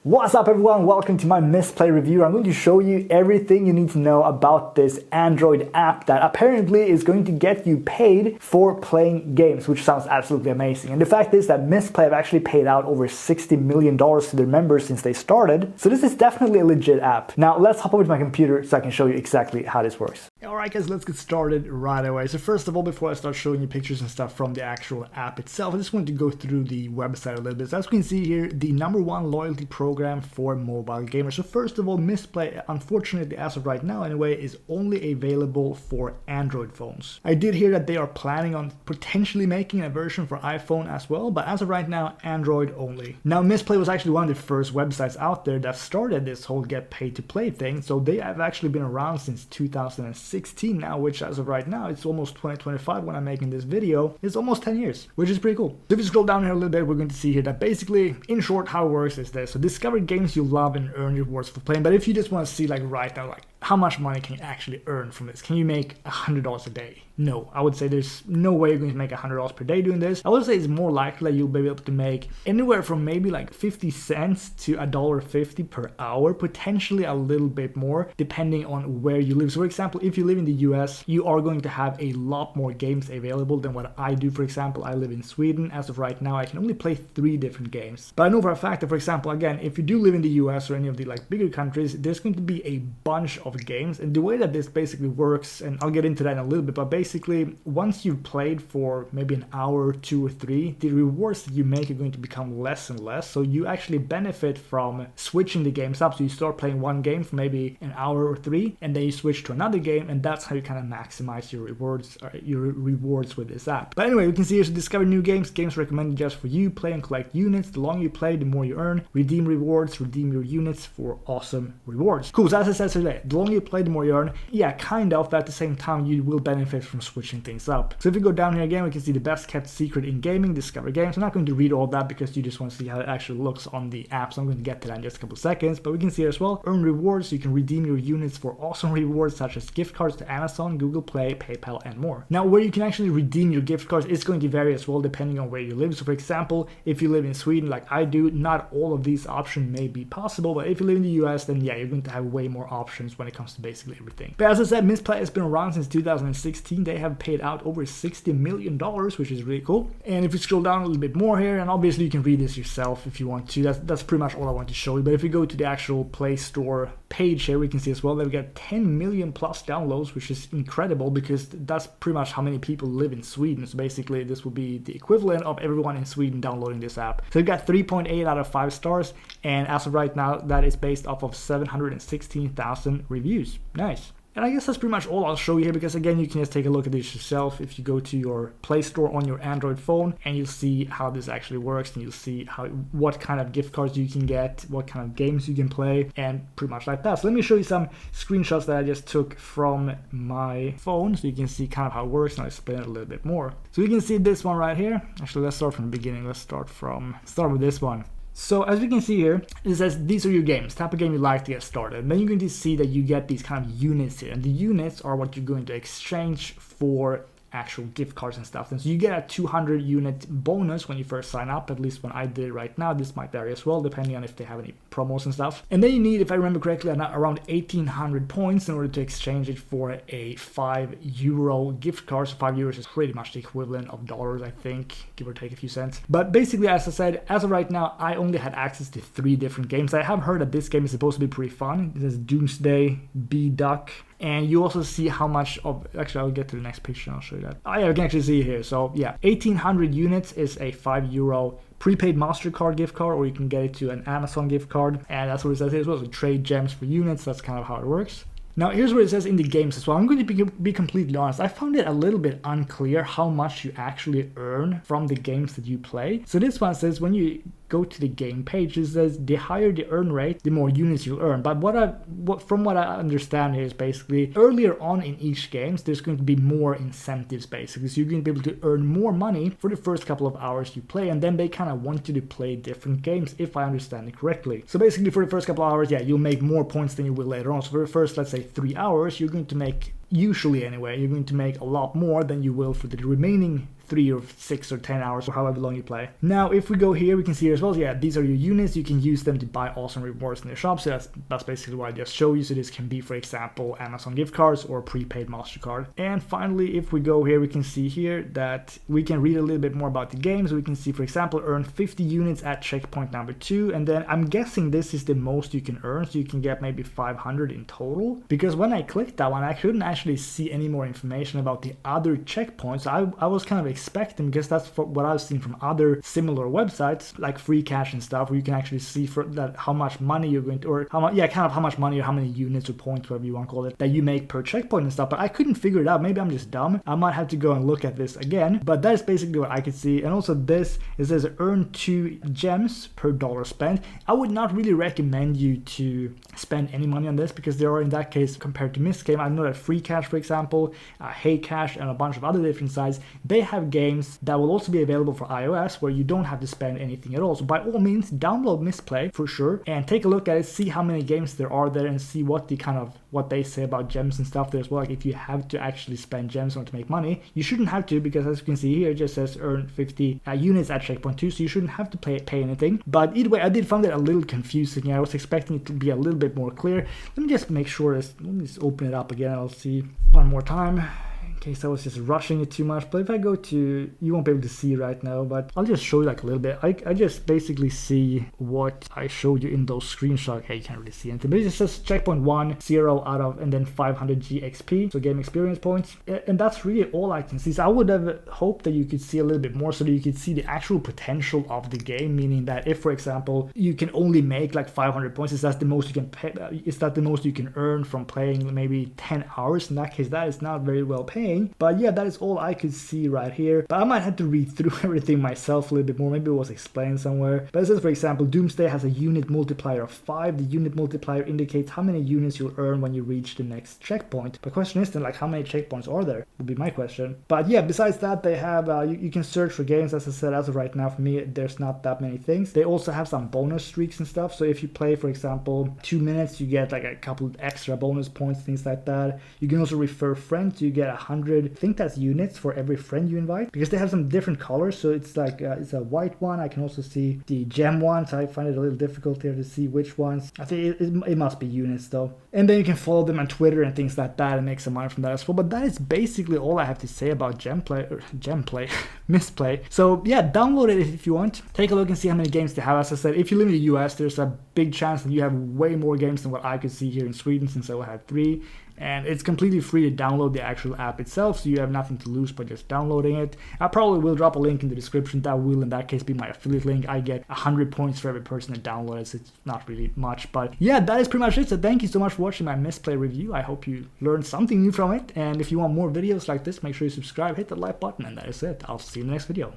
What's up everyone, welcome to my Mistplay review. I'm going to show you everything you need to know about this Android app that apparently is going to get you paid for playing games, which sounds absolutely amazing. And the fact is that Mistplay have actually paid out over $60 million to their members since they started. So this is definitely a legit app. Now let's hop over to my computer so I can show you exactly how this works. Alright guys, let's get started right away. So first of all, before I start showing you pictures and stuff from the actual app itself, I just want to go through the website a little bit. So as you can see here, the #1 loyalty program for mobile gamers. So first of all, Mistplay, unfortunately as of right now anyway, is only available for Android phones. I did hear that they are planning on potentially making a version for iPhone as well, but as of right now, Android only. Now Mistplay was actually one of the first websites out there that started this whole get paid to play thing, so they have actually been around since 2016 now, which as of right now, it's almost 2025 when I'm making this video. It's almost 10 years, which is pretty cool. So if you scroll down here a little bit, we're going to see here that basically, in short, how it works is this. So discover games you love and earn rewards for playing. But if you just want to see like right now, like how much money can you actually earn from this? Can you make $100 a day? No, I would say there's no way you're going to make $100 per day doing this. I would say it's more likely that you'll be able to make anywhere from maybe like 50 cents to $1.50 per hour, potentially a little bit more depending on where you live. So for example, if you live in the US, you are going to have a lot more games available than what I do. For example, I live in Sweden. As of right now, I can only play 3 different games. But I know for a fact that, for example, again, if you do live in the US or any of the like bigger countries, there's going to be a bunch of games. And the way that this basically works, and I'll get into that in a little bit, but basically once you've played for maybe an hour, 2 or 3, the rewards that you make are going to become less and less. So you actually benefit from switching the games up. So you start playing one game for maybe an hour or 3, and then you switch to another game, and that's how you kind of maximize your rewards with this app. But anyway, you can see here to discover new games recommended just for you, play and collect units. The longer you play, the more you earn. Redeem rewards, redeem your units for awesome rewards. Cool, so as I said today, the longer you play, the more you earn. Yeah, kind of, but at the same time, you will benefit from switching things up. So if we go down here again, we can see the best kept secret in gaming, discover games. I'm not going to read all that because you just want to see how it actually looks on the app, so I'm going to get to that in just a couple of seconds. But we can see as well, earn rewards, so you can redeem your units for awesome rewards such as gift cards to Amazon, Google Play, PayPal, and more. Now, where you can actually redeem your gift cards is going to vary as well depending on where you live. So for example, if you live in Sweden like I do, not all of these options may be possible, but if you live in the US, then yeah, you're going to have way more options when it comes to basically everything. But as I said, Mistplay has been around since 2016. They have paid out over $60 million, which is really cool. And if you scroll down a little bit more here, and obviously you can read this yourself if you want to, that's pretty much all I want to show you. But if you go to the actual Play Store page here, we can see as well that we got 10 million plus downloads, which is incredible because that's pretty much how many people live in Sweden. So basically this will be the equivalent of everyone in Sweden downloading this app. So we've got 3.8 out of 5 stars, and as of right now, that is based off of 716,000 reviews. Nice. And I guess that's pretty much all I'll show you here, because again, you can just take a look at this yourself if you go to your Play Store on your Android phone, and you'll see how this actually works, and you'll see what kind of gift cards you can get, what kind of games you can play, and pretty much like that. So let me show you some screenshots that I just took from my phone so you can see kind of how it works, and I'll explain it a little bit more. So you can see this one right here. Actually, let's start from the beginning. Let's start with this one. So as we can see here, it says these are your games, type of game you like to get started. And then you're going to see that you get these kind of units here. And the units are what you're going to exchange for actual gift cards and stuff. And so you get a 200 unit bonus when you first sign up, at least when I did it right now. This might vary as well depending on if they have any promos and stuff. And then you need, if I remember correctly, around 1800 points in order to exchange it for a €5 gift card. So €5 is pretty much the equivalent of dollars, I think, give or take a few cents. But basically, as I said, as of right now, I only had access to 3 different games. I have heard that this game is supposed to be pretty fun. It says Doomsday, B-Duck. And you also see how much of, actually I'll get to the next picture and I'll show you that. Oh yeah, you can actually see here. So yeah, 1800 units is a €5 prepaid MasterCard gift card, or you can get it to an Amazon gift card. And that's what it says here as well. So trade gems for units, that's kind of how it works. Now here's what it says in the games as well. I'm going to be completely honest. I found it a little bit unclear how much you actually earn from the games that you play. So this one says when you go to the game page, it says the higher the earn rate, the more units you'll earn. But from what I understand here is basically earlier on in each game, there's going to be more incentives basically. So you're going to be able to earn more money for the first couple of hours you play, and then they kind of want you to play different games, if I understand it correctly. So basically for the first couple of hours, yeah, you'll make more points than you will later on. So for the first, let's say 3 hours, you're going to make, usually anyway, you're going to make a lot more than you will for the remaining 3 or 6 or 10 hours or however long you play. Now, if we go here, we can see here as well, yeah, these are your units. You can use them to buy awesome rewards in the shop. So that's basically what I just showed you. So this can be, for example, Amazon gift cards or prepaid MasterCard. And finally, if we go here, we can see here that we can read a little bit more about the game. So we can see, for example, earn 50 units at checkpoint number 2. And then I'm guessing this is the most you can earn. So you can get maybe 500 in total. Because when I clicked that one, I couldn't actually see any more information about the other checkpoints. I was kind of expecting, because that's what I've seen from other similar websites like Freecash and stuff, where you can actually see for that how much money you're going to, or how much, yeah, kind of how much money or how many units or points, whatever you want to call it, that you make per checkpoint and stuff. But I couldn't figure it out. Maybe I'm just dumb. I might have to go and look at this again. But that is basically what I could see. And also this, it says earn 2 gems per dollar spent. I would not really recommend you to spend any money on this, because there are, in that case, compared to Mistgame, I know that Freecash, for example, Heycash, and a bunch of other different sites, they have games that will also be available for iOS where you don't have to spend anything at all. So by all means, download Mistplay for sure and take a look at it, see how many games there are there, and see what the kind of what they say about gems and stuff there as well. Like if you have to actually spend gems in order to make money, you shouldn't have to, because as you can see here, it just says earn 50 units at checkpoint 2, so you shouldn't have to pay anything. But either way, I did find it a little confusing. I was expecting it to be a little bit more clear. Let me just make sure this, let me just open it up again. I'll see one more time, in case I was just rushing it too much. But if I go to, you won't be able to see right now, but I'll just show you like a little bit. I just basically see what I showed you in those screenshots. Okay, you can't really see anything, but it just says checkpoint 1, 0 out of, and then 500 GXP, so game experience points. And that's really all I can see. So I would have hoped that you could see a little bit more, so that you could see the actual potential of the game, meaning that if, for example, you can only make like 500 points, is that the most you can pay, is that the most you can earn from playing maybe 10 hours? In that case, that is not very well paying. But yeah, that is all I could see right here. But I might have to read through everything myself a little bit more. Maybe it was explained somewhere. But it says, for example, Doomsday has a unit multiplier of 5. The unit multiplier indicates how many units you'll earn when you reach the next checkpoint. The question is then, like, how many checkpoints are there? Would be my question. But yeah, besides that, they have you can search for games. As I said, as of right now, for me, there's not that many things. They also have some bonus streaks and stuff. So if you play, for example, 2 minutes, you get like a couple extra bonus points, things like that. You can also refer friends. You get 100. I think that's units for every friend you invite, because they have some different colors. So it's like it's a white one. I can also see the gem one, so I find it a little difficult here to see which ones. I think it must be units though. And then you can follow them on Twitter and things like that and make some money from that as well. But that is basically all I have to say about Mistplay. So yeah, download it if you want. Take a look and see how many games they have. As I said, if you live in the US, there's a big chance that you have way more games than what I could see here in Sweden, since I will have 3. And it's completely free to download the actual app itself, so you have nothing to lose by just downloading it. I probably will drop a link in the description. That will in that case be my affiliate link. I get 100 points for every person that downloads. It's not really much, but yeah, that is pretty much it. So thank you so much for watching my Mistplay review. I hope you learned something new from it. And if you want more videos like this, make sure you subscribe, hit the like button, and that is it. I'll see you in the next video.